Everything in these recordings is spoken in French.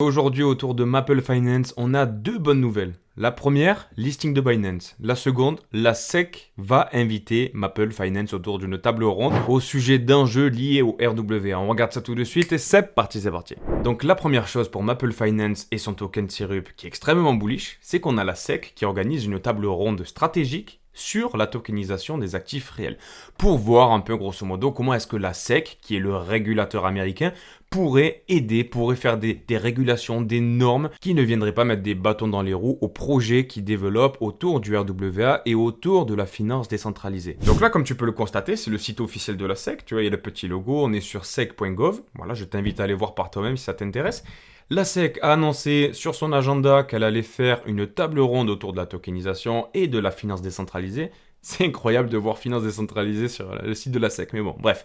Aujourd'hui, autour de Maple Finance, on a deux bonnes nouvelles. La première, listing de Binance. La seconde, la SEC va inviter Maple Finance autour d'une table ronde au sujet d'enjeux liés au RWA. On regarde ça tout de suite et c'est parti, c'est parti. Donc la première chose pour Maple Finance et son token Syrup qui est extrêmement bullish, c'est qu'on a la SEC qui organise une table ronde stratégique sur la tokenisation des actifs réels, pour voir un peu grosso modo comment est-ce que la SEC, qui est le régulateur américain, pourrait aider, pourrait faire des régulations, des normes qui ne viendraient pas mettre des bâtons dans les roues aux projets qui développent autour du RWA et autour de la finance décentralisée. Donc là, comme tu peux le constater, c'est le site officiel de la SEC, tu vois, il y a le petit logo, on est sur sec.gov, voilà, je t'invite à aller voir par toi-même si ça t'intéresse. La SEC a annoncé sur son agenda qu'elle allait faire une table ronde autour de la tokenisation et de la finance décentralisée. C'est incroyable de voir finance décentralisée sur le site de la SEC, mais bon, bref.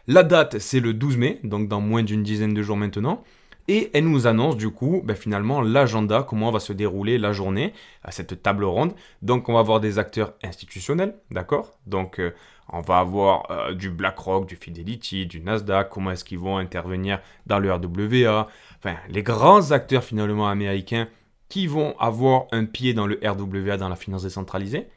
La date, c'est le 12 mai, donc dans moins d'une dizaine de jours maintenant. Et elle nous annonce du coup, finalement, l'agenda, comment va se dérouler la journée à cette table ronde. Donc on va avoir des acteurs institutionnels, d'accord? Donc on va avoir du BlackRock, du Fidelity, du Nasdaq, comment est-ce qu'ils vont intervenir dans le RWA. Enfin, les grands acteurs finalement américains qui vont avoir un pied dans le RWA, dans la finance décentralisée.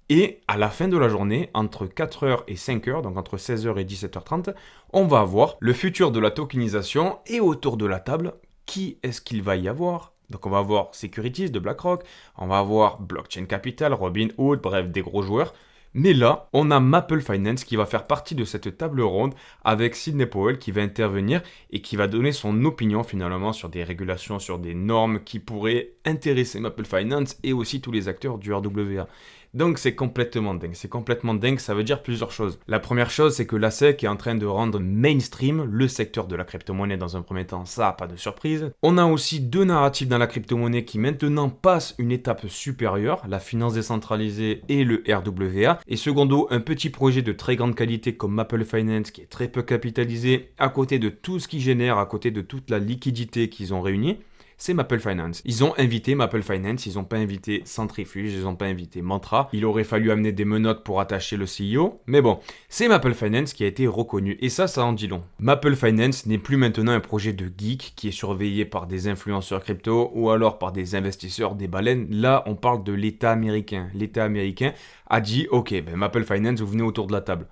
Et à la fin de la journée, entre 4h et 5h, donc entre 16h et 17h30, on va avoir le futur de la tokenisation et autour de la table, qui est-ce qu'il va y avoir? Donc on va avoir Securities de BlackRock, on va avoir Blockchain Capital, Robinhood, bref, des gros joueurs. Mais là, on a Maple Finance qui va faire partie de cette table ronde avec Sidney Powell qui va intervenir et qui va donner son opinion finalement sur des régulations, sur des normes qui pourraient intéresser Maple Finance et aussi tous les acteurs du RWA. Donc c'est complètement dingue, ça veut dire plusieurs choses. La première chose, c'est que la SEC est en train de rendre mainstream le secteur de la crypto-monnaie dans un premier temps, ça, pas de surprise. On a aussi deux narratifs dans la crypto-monnaie qui maintenant passent une étape supérieure, la finance décentralisée et le RWA. Et secondo, un petit projet de très grande qualité comme Maple Finance qui est très peu capitalisé, à côté de tout ce qu'ils génèrent, à côté de toute la liquidité qu'ils ont réunie. C'est Maple Finance. Ils ont invité Maple Finance, ils n'ont pas invité Centrifuge, ils n'ont pas invité Mantra. Il aurait fallu amener des menottes pour attacher le CEO. Mais bon, c'est Maple Finance qui a été reconnu. Et ça en dit long. Maple Finance n'est plus maintenant un projet de geek qui est surveillé par des influenceurs crypto ou alors par des investisseurs, des baleines. Là, on parle de l'État américain. L'État américain a dit, ok, Maple Finance, vous venez autour de la table.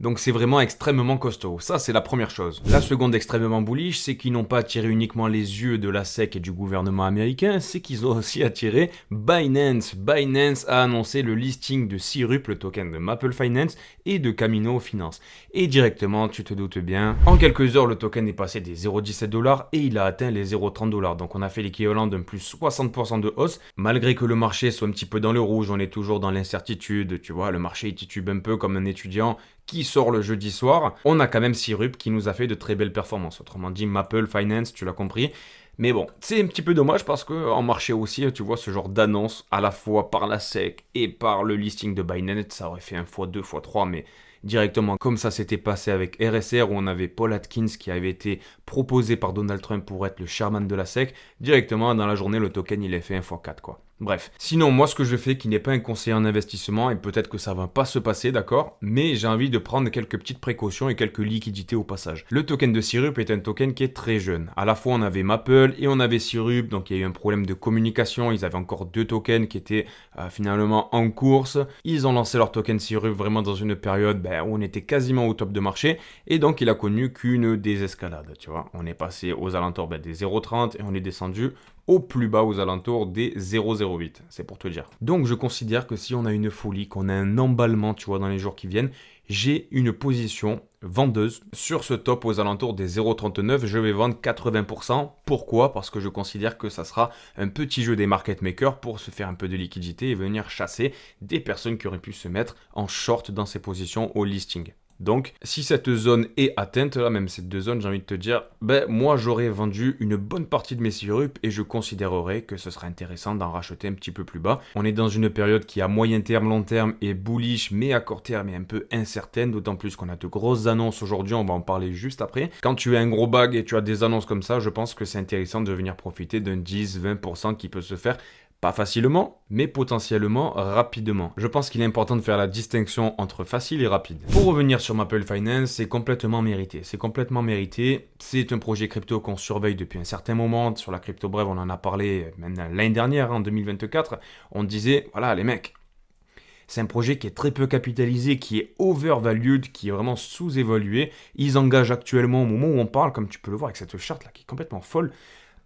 Donc c'est vraiment extrêmement costaud. Ça, c'est la première chose. La seconde extrêmement bullish, c'est qu'ils n'ont pas attiré uniquement les yeux de la SEC et du gouvernement américain, c'est qu'ils ont aussi attiré Binance. Binance a annoncé le listing de Syrup, le token de Maple Finance, et de Camino Finance. Et directement, tu te doutes bien, en quelques heures, le token est passé des 0,17$ et il a atteint les 0,30$. Donc on a fait l'équivalent d'un plus 60% de hausse. Malgré que le marché soit un petit peu dans le rouge, on est toujours dans l'incertitude, tu vois, le marché il titube un peu comme un étudiant qui sort le jeudi soir, on a quand même Syrup qui nous a fait de très belles performances. Autrement dit, Maple Finance, tu l'as compris. Mais bon, c'est un petit peu dommage parce qu'en marché aussi, tu vois, ce genre d'annonce, à la fois par la SEC et par le listing de Binance, ça aurait fait un x2, x3, mais directement comme ça s'était passé avec RSR où on avait Paul Atkins qui avait été proposé par Donald Trump pour être le chairman de la SEC, directement dans la journée le token il est fait 1x4 quoi. Bref, sinon moi ce que je fais qui n'est pas un conseiller en investissement et peut-être que ça va pas se passer d'accord, mais j'ai envie de prendre quelques petites précautions et quelques liquidités au passage. Le token de Syrup est un token qui est très jeune. À la fois on avait Maple et on avait Syrup, donc il y a eu un problème de communication, ils avaient encore deux tokens qui étaient finalement en course. Ils ont lancé leur token Syrup vraiment dans une période où on était quasiment au top de marché et donc il a connu qu'une désescalade, tu vois. On est passé aux alentours des 0,30 et on est descendu au plus bas aux alentours des 0,08, c'est pour te dire. Donc je considère que si on a une folie, qu'on a un emballement, tu vois, dans les jours qui viennent, j'ai une position vendeuse sur ce top aux alentours des 0,39, je vais vendre 80%. Pourquoi? Parce que je considère que ça sera un petit jeu des market makers pour se faire un peu de liquidité et venir chasser des personnes qui auraient pu se mettre en short dans ces positions au listing. Donc, si cette zone est atteinte, là même cette deux zones, j'ai envie de te dire, moi j'aurais vendu une bonne partie de mes Syrup et je considérerais que ce serait intéressant d'en racheter un petit peu plus bas. On est dans une période qui à moyen terme, long terme est bullish, mais à court terme est un peu incertaine, d'autant plus qu'on a de grosses annonces aujourd'hui, on va en parler juste après. Quand tu as un gros bag et tu as des annonces comme ça, je pense que c'est intéressant de venir profiter d'un 10-20% qui peut se faire Pas facilement, mais potentiellement rapidement. Je pense qu'il est important de faire la distinction entre facile et rapide. Pour revenir sur Maple Finance, c'est complètement mérité. C'est complètement mérité. C'est un projet crypto qu'on surveille depuis un certain moment. Sur la crypto brève, on en a parlé même l'année dernière, en 2024. On disait, voilà les mecs, c'est un projet qui est très peu capitalisé, qui est overvalued, qui est vraiment sous-évalué. Ils engagent actuellement, au moment où on parle, comme tu peux le voir avec cette charte là qui est complètement folle,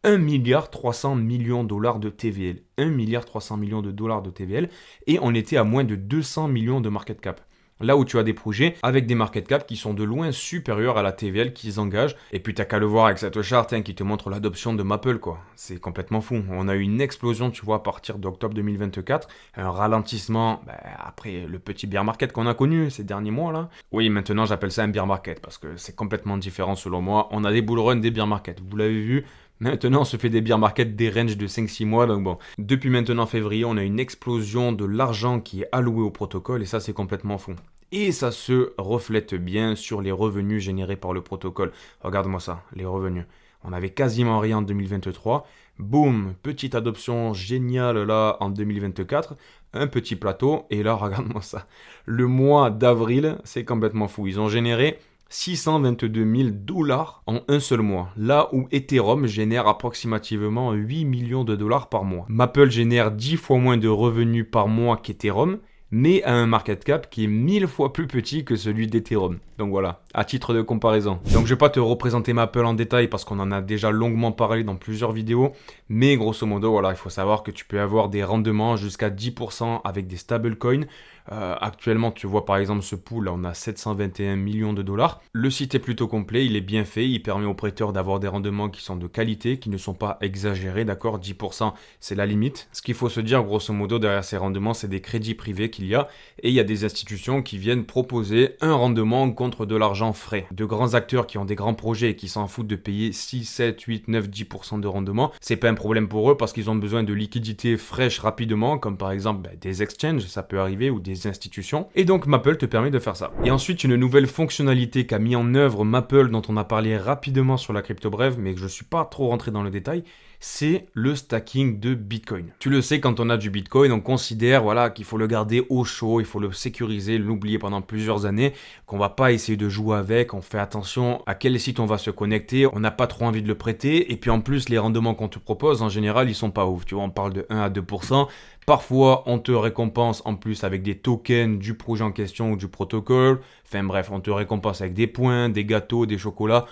1,3 milliard de TVL. 1,3 milliard de TVL. Et on était à moins de 200 millions de market cap. Là où tu as des projets avec des market cap qui sont de loin supérieurs à la TVL qu'ils engagent. Et puis t'as qu'à le voir avec cette charte qui te montre l'adoption de Maple, quoi. C'est complètement fou. On a eu une explosion, tu vois, à partir d'octobre 2024. Un ralentissement après le petit bear market qu'on a connu ces derniers mois là. Oui, maintenant j'appelle ça un bear market parce que c'est complètement différent selon moi. On a des bull run, des bear market. Vous l'avez vu. Maintenant, on se fait des bear market des ranges de 5-6 mois. Donc bon, depuis maintenant février, on a une explosion de l'argent qui est alloué au protocole et ça, c'est complètement fou. Et ça se reflète bien sur les revenus générés par le protocole. Regarde-moi ça, les revenus. On avait quasiment rien en 2023. Boum, petite adoption géniale là en 2024. Un petit plateau. Et là, regarde-moi ça. Le mois d'avril, c'est complètement fou. Ils ont généré 622 000 dollars en un seul mois, là où Ethereum génère approximativement 8 millions de dollars par mois. Maple génère 10 fois moins de revenus par mois qu'Ethereum, mais à un market cap qui est 1000 fois plus petit que celui d'Ethereum. Donc voilà, à titre de comparaison. Donc je vais pas te représenter Maple en détail parce qu'on en a déjà longuement parlé dans plusieurs vidéos, mais grosso modo, voilà, il faut savoir que tu peux avoir des rendements jusqu'à 10% avec des stablecoins. Actuellement, tu vois par exemple ce pool, là, on a 721 millions de dollars. Le site est plutôt complet, il est bien fait, il permet aux prêteurs d'avoir des rendements qui sont de qualité, qui ne sont pas exagérés, d'accord. 10% c'est la limite. Ce qu'il faut se dire grosso modo derrière ces rendements, c'est des crédits privés qu'il y a, et il y a des institutions qui viennent proposer un rendement contre de l'argent frais. De grands acteurs qui ont des grands projets et qui s'en foutent de payer 6, 7, 8, 9, 10% de rendement, c'est pas un problème pour eux parce qu'ils ont besoin de liquidités fraîches rapidement, comme par exemple des exchanges, ça peut arriver, ou des institutions. Et donc Maple te permet de faire ça. Et ensuite, une nouvelle fonctionnalité qu'a mis en œuvre Maple, dont on a parlé rapidement sur la crypto brève, mais que je ne suis pas trop rentré dans le détail, c'est le stacking de Bitcoin. Tu le sais, quand on a du Bitcoin, on considère voilà, qu'il faut le garder au chaud, il faut le sécuriser, l'oublier pendant plusieurs années, qu'on va pas essayer de jouer avec, on fait attention à quel site on va se connecter, on n'a pas trop envie de le prêter, et puis en plus, les rendements qu'on te propose, en général, ils sont pas ouf. Tu vois, on parle de 1 à 2%. Parfois, on te récompense en plus avec des tokens du projet en question ou du protocole. Enfin bref, on te récompense avec des points, des gâteaux, des chocolats.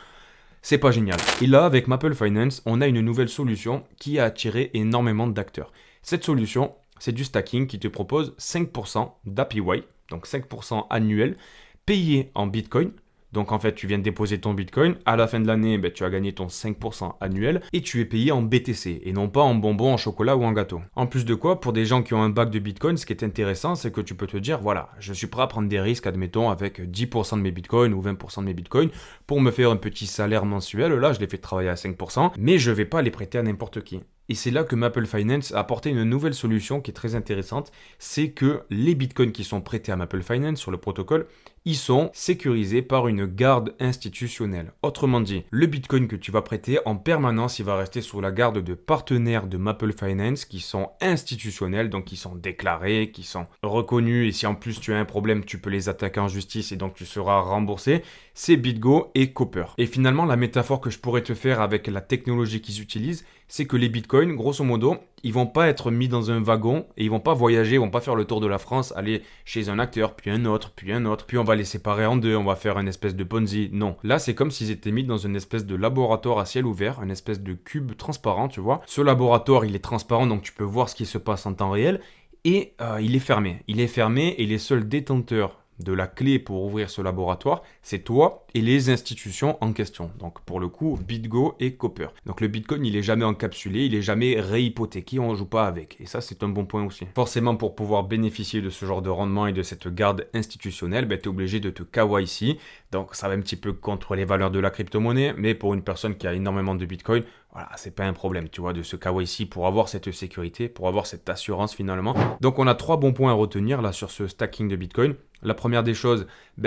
C'est pas génial. Et là, avec Maple Finance, on a une nouvelle solution qui a attiré énormément d'acteurs. Cette solution, c'est du stacking qui te propose 5% d'APY, donc 5% annuel, payé en Bitcoin. Donc en fait, tu viens de déposer ton Bitcoin, à la fin de l'année, tu as gagné ton 5% annuel et tu es payé en BTC et non pas en bonbons, en chocolat ou en gâteau. En plus de quoi, pour des gens qui ont un bac de Bitcoin, ce qui est intéressant, c'est que tu peux te dire, voilà, je suis prêt à prendre des risques, admettons, avec 10% de mes Bitcoins ou 20% de mes Bitcoins pour me faire un petit salaire mensuel. Là, je les fais travailler à 5%, mais je ne vais pas les prêter à n'importe qui. Et c'est là que Maple Finance a apporté une nouvelle solution qui est très intéressante, c'est que les bitcoins qui sont prêtés à Maple Finance sur le protocole, ils sont sécurisés par une garde institutionnelle. Autrement dit, le bitcoin que tu vas prêter en permanence, il va rester sous la garde de partenaires de Maple Finance qui sont institutionnels, donc qui sont déclarés, qui sont reconnus, et si en plus tu as un problème, tu peux les attaquer en justice et donc tu seras remboursé. C'est BitGo et Copper. Et finalement, la métaphore que je pourrais te faire avec la technologie qu'ils utilisent, c'est que les bitcoins, grosso modo, ils vont pas être mis dans un wagon et ils vont pas voyager, ils vont pas faire le tour de la France, aller chez un acteur, puis un autre, puis on va les séparer en deux, on va faire une espèce de Ponzi. Non, là c'est comme s'ils étaient mis dans une espèce de laboratoire à ciel ouvert, une espèce de cube transparent, tu vois. Ce laboratoire, il est transparent, donc tu peux voir ce qui se passe en temps réel et il est fermé. Il est fermé et les seuls détenteurs de la clé pour ouvrir ce laboratoire, c'est toi et les institutions en question. Donc pour le coup, BitGo et Copper. Donc le Bitcoin, il est jamais encapsulé, il est jamais réhypothéqué, on ne joue pas avec. Et ça, c'est un bon point aussi. Forcément, pour pouvoir bénéficier de ce genre de rendement et de cette garde institutionnelle, tu es obligé de te KYC. Donc ça va un petit peu contre les valeurs de la crypto-monnaie, mais pour une personne qui a énormément de Bitcoin, voilà, c'est pas un problème, tu vois, de se KYC pour avoir cette sécurité, pour avoir cette assurance finalement. Donc on a 3 bons points à retenir là sur ce stacking de Bitcoin. La première des choses,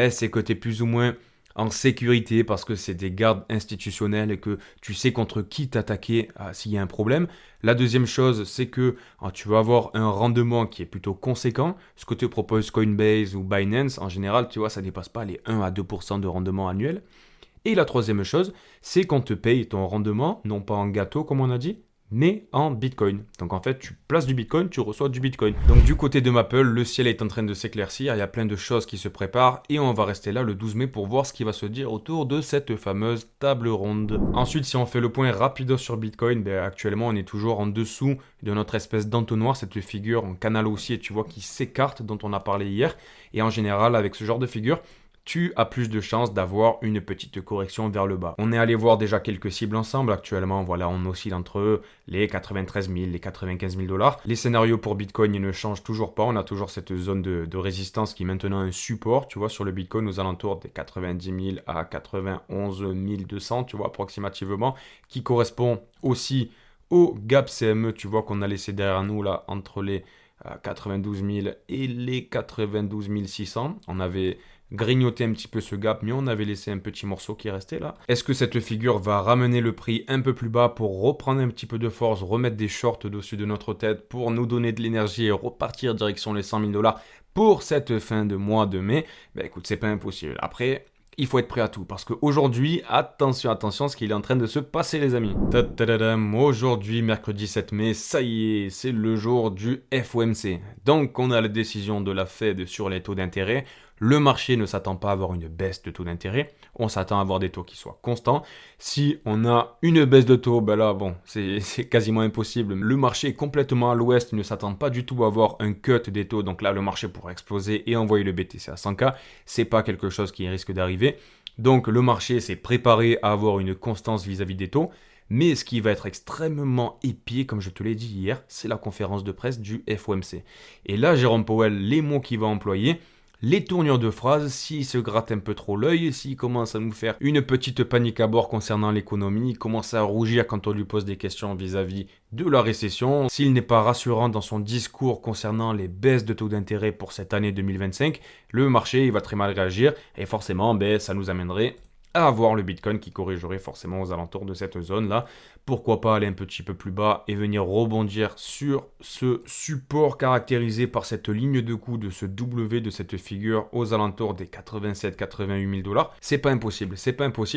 c'est que tu es plus ou moins en sécurité parce que c'est des gardes institutionnels et que tu sais contre qui t'attaquer s'il y a un problème. La deuxième chose, c'est que tu vas avoir un rendement qui est plutôt conséquent. Ce que te propose Coinbase ou Binance, en général, tu vois, ça ne dépasse pas les 1 à 2% de rendement annuel. Et la troisième chose, c'est qu'on te paye ton rendement, non pas en gâteau comme on a dit, mais en Bitcoin. Donc en fait, tu places du Bitcoin, tu reçois du Bitcoin. Donc du côté de Maple, le ciel est en train de s'éclaircir, il y a plein de choses qui se préparent et on va rester là le 12 mai pour voir ce qui va se dire autour de cette fameuse table ronde. Ensuite, si on fait le point rapido sur Bitcoin, actuellement on est toujours en dessous de notre espèce d'entonnoir, cette figure en canal haussier, tu vois, qui s'écarte, dont on a parlé hier. Et en général, avec ce genre de figure, tu as plus de chances d'avoir une petite correction vers le bas. On est allé voir déjà quelques cibles ensemble. Actuellement, voilà, on oscille entre les 93 000, les 95 000 dollars. Les scénarios pour Bitcoin, ils ne changent toujours pas. On a toujours cette zone de résistance qui est maintenant un support, tu vois, sur le Bitcoin aux alentours des 90 000 à 91 200, tu vois, approximativement, qui correspond aussi au gap CME, tu vois, qu'on a laissé derrière nous, là, entre les 92 000 et les 92 600. On avait grignoté un petit peu ce gap, mais on avait laissé un petit morceau qui restait là. Est-ce que cette figure va ramener le prix un peu plus bas pour reprendre un petit peu de force, remettre des shorts au-dessus de notre tête pour nous donner de l'énergie et repartir direction les 100 000 dollars pour cette fin de mois de mai? Écoute, c'est pas impossible. Après, il faut être prêt à tout parce qu'aujourd'hui, attention, ce qu'il est en train de se passer, les amis. Aujourd'hui, mercredi 7 mai, ça y est, c'est le jour du FOMC. Donc, on a la décision de la Fed sur les taux d'intérêt. Le marché ne s'attend pas à avoir une baisse de taux d'intérêt. On s'attend à avoir des taux qui soient constants. Si on a une baisse de taux, là, bon, c'est quasiment impossible. Le marché est complètement à l'ouest. Il ne s'attend pas du tout à avoir un cut des taux. Donc là, le marché pourrait exploser et envoyer le BTC à 100K. C'est pas quelque chose qui risque d'arriver. Donc le marché s'est préparé à avoir une constance vis-à-vis des taux. Mais ce qui va être extrêmement épié, comme je te l'ai dit hier, c'est la conférence de presse du FOMC. Et là, Jérôme Powell, les mots qu'il va employer, les tournures de phrases, s'il se gratte un peu trop l'œil, s'il commence à nous faire une petite panique à bord concernant l'économie, il commence à rougir quand on lui pose des questions vis-à-vis de la récession, s'il n'est pas rassurant dans son discours concernant les baisses de taux d'intérêt pour cette année 2025, le marché il va très mal réagir et forcément ça nous amènerait à avoir le Bitcoin qui corrigerait forcément aux alentours de cette zone-là. Pourquoi pas aller un petit peu plus bas et venir rebondir sur ce support caractérisé par cette ligne de coup de ce W de cette figure aux alentours des 87-88 000 dollars. C'est pas impossible,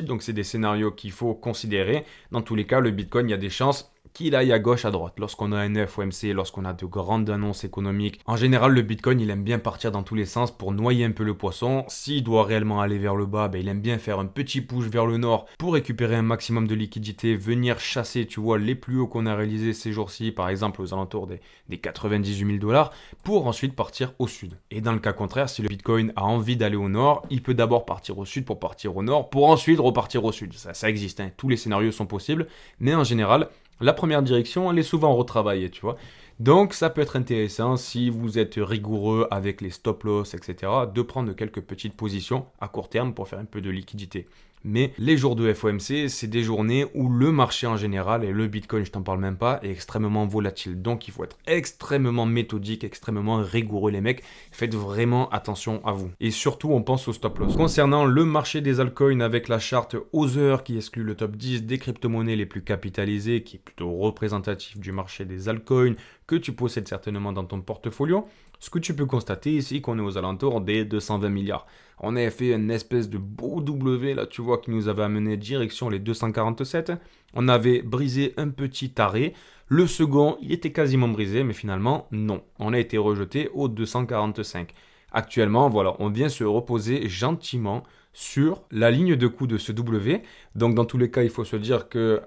donc c'est des scénarios qu'il faut considérer. Dans tous les cas, le Bitcoin, il y a des chances qu'il aille à gauche, à droite. Lorsqu'on a un FOMC, lorsqu'on a de grandes annonces économiques, en général, le Bitcoin, il aime bien partir dans tous les sens pour noyer un peu le poisson. S'il doit réellement aller vers le bas, il aime bien faire un petit push vers le nord pour récupérer un maximum de liquidité, venir chasser, tu vois, les plus hauts qu'on a réalisés ces jours-ci, par exemple aux alentours des 98 000 dollars, pour ensuite partir au sud. Et dans le cas contraire, si le Bitcoin a envie d'aller au nord, il peut d'abord partir au sud pour partir au nord, pour ensuite repartir au sud. Ça existe, hein. Tous les scénarios sont possibles, mais en général, la première direction, elle est souvent retravaillée, tu vois. Donc, ça peut être intéressant, si vous êtes rigoureux avec les stop-loss, etc., de prendre quelques petites positions à court terme pour faire un peu de liquidité. Mais les jours de FOMC, c'est des journées où le marché en général, et le Bitcoin, je t'en parle même pas, est extrêmement volatile. Donc, il faut être extrêmement méthodique, extrêmement rigoureux, les mecs. Faites vraiment attention à vous. Et surtout, on pense au stop-loss. Concernant le marché des altcoins avec la charte Other qui exclut le top 10 des crypto-monnaies les plus capitalisées, qui est plutôt représentatif du marché des altcoins, que tu possèdes certainement dans ton portfolio, ce que tu peux constater ici, qu'on est aux alentours des 220 milliards. On avait fait une espèce de beau W, là, tu vois, qui nous avait amené direction les 247. On avait brisé un petit arrêt. Le second, il était quasiment brisé, mais finalement, non. On a été rejeté aux 245. Actuellement, voilà, on vient se reposer gentiment sur la ligne de coup de ce W. Donc dans tous les cas, il faut se dire que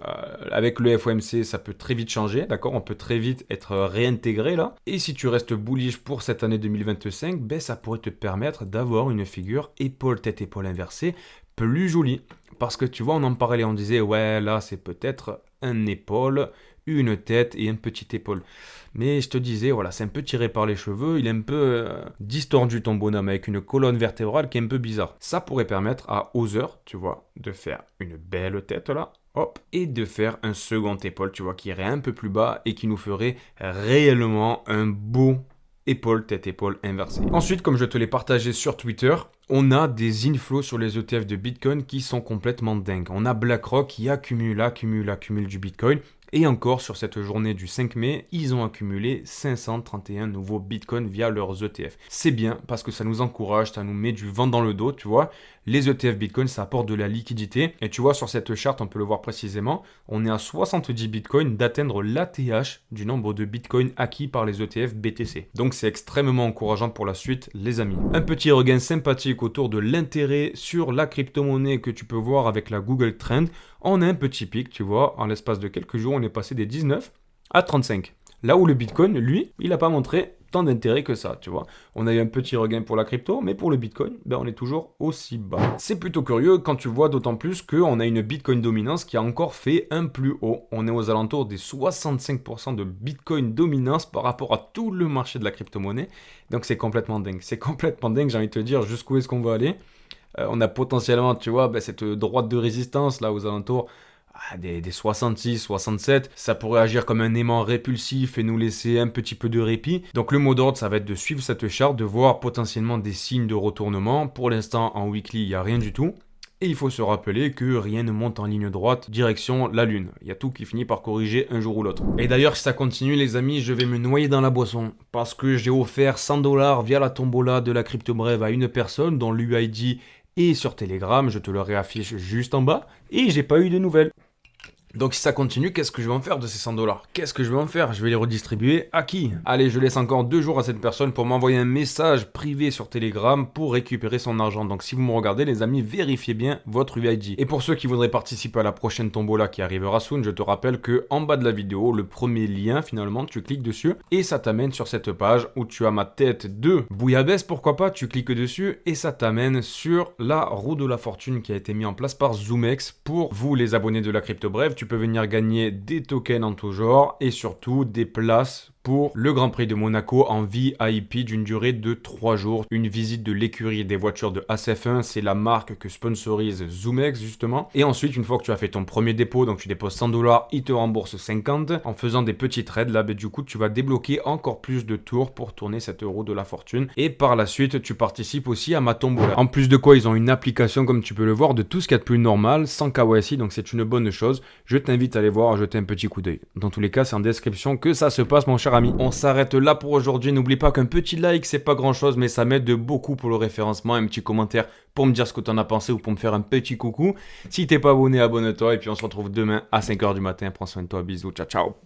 avec le FOMC, ça peut très vite changer, d'accord? On peut très vite être réintégré là. Et si tu restes bullish pour cette année 2025, ça pourrait te permettre d'avoir une figure épaule tête épaule inversée plus jolie. Parce que tu vois, on en parlait, on disait ouais, là c'est peut-être un épaule, une tête et un petit épaule. Mais je te disais, voilà, c'est un peu tiré par les cheveux, il est un peu distordu ton bonhomme avec une colonne vertébrale qui est un peu bizarre. Ça pourrait permettre à Other, tu vois, de faire une belle tête là, hop, et de faire un second épaule, tu vois, qui irait un peu plus bas et qui nous ferait réellement un beau épaule, tête, épaule inversée. Ensuite, comme je te l'ai partagé sur Twitter, on a des inflows sur les ETF de Bitcoin qui sont complètement dingues. On a BlackRock qui accumule du Bitcoin. Et encore, sur cette journée du 5 mai, ils ont accumulé 531 nouveaux bitcoins via leurs ETF. C'est bien parce que ça nous encourage, ça nous met du vent dans le dos, tu vois. Les ETF Bitcoin, ça apporte de la liquidité. Et tu vois, sur cette charte, on peut le voir précisément, on est à 70 bitcoins d'atteindre l'ATH du nombre de bitcoins acquis par les ETF BTC. Donc c'est extrêmement encourageant pour la suite, les amis. Un petit regain sympathique autour de l'intérêt sur la crypto-monnaie que tu peux voir avec la Google Trend. On a un petit pic, tu vois, en l'espace de quelques jours, on est passé des 19 à 35. Là où le Bitcoin, lui, il n'a pas montré tant d'intérêt que ça, tu vois. On a eu un petit regain pour la crypto, mais pour le Bitcoin, on est toujours aussi bas. C'est plutôt curieux quand tu vois d'autant plus qu'on a une Bitcoin dominance qui a encore fait un plus haut. On est aux alentours des 65% de Bitcoin dominance par rapport à tout le marché de la crypto-monnaie. Donc c'est complètement dingue. C'est complètement dingue, j'ai envie de te dire, jusqu'où est-ce qu'on va aller. On a potentiellement, tu vois, cette droite de résistance là aux alentours des 66, 67. Ça pourrait agir comme un aimant répulsif et nous laisser un petit peu de répit. Donc le mot d'ordre, ça va être de suivre cette charte, de voir potentiellement des signes de retournement. Pour l'instant, en weekly, il n'y a rien du tout. Et il faut se rappeler que rien ne monte en ligne droite direction la lune. Il y a tout qui finit par corriger un jour ou l'autre. Et d'ailleurs, si ça continue, les amis, je vais me noyer dans la boisson. Parce que j'ai offert 100$ via la tombola de la CryptoBrev à une personne dont l'UID est sur Telegram. Je te le réaffiche juste en bas. Et j'ai pas eu de nouvelles. Donc si ça continue, qu'est-ce que je vais en faire de ces 100$? Qu'est-ce que je vais en faire? Je vais les redistribuer à qui? Allez, je laisse encore 2 jours à cette personne pour m'envoyer un message privé sur Telegram pour récupérer son argent. Donc si vous me regardez, les amis, vérifiez bien votre UID. Et pour ceux qui voudraient participer à la prochaine tombola qui arrivera soon, je te rappelle que en bas de la vidéo, le premier lien, finalement, tu cliques dessus et ça t'amène sur cette page où tu as ma tête de bouillabaisse, pourquoi pas, tu cliques dessus et ça t'amène sur la roue de la fortune qui a été mise en place par ZoomEx pour vous, les abonnés de la CryptoBrev. Tu peux venir gagner des tokens en tout genre et surtout des places pour le Grand Prix de Monaco en VIP d'une durée de 3 jours. Une visite de l'écurie des voitures de ASF1, c'est la marque que sponsorise ZoomEx justement. Et ensuite, une fois que tu as fait ton premier dépôt, donc tu déposes 100$, il te rembourse 50. En faisant des petits trades, là, du coup, tu vas débloquer encore plus de tours pour tourner cette roue de la fortune. Et par la suite, tu participes aussi à ma tombola. En plus de quoi, ils ont une application, comme tu peux le voir, de tout ce qu'il y a de plus normal, sans KYC, donc c'est une bonne chose. Je t'invite à aller voir, à jeter un petit coup d'œil. Dans tous les cas, c'est en description que ça se passe, mon cher ami. On s'arrête là pour aujourd'hui. N'oublie pas qu'un petit like, c'est pas grand chose, mais ça m'aide beaucoup pour le référencement. Un petit commentaire pour me dire ce que tu en as pensé ou pour me faire un petit coucou. Si t'es pas abonné, abonne-toi. Et puis on se retrouve demain à 5h du matin. Prends soin de toi. Bisous. Ciao, ciao.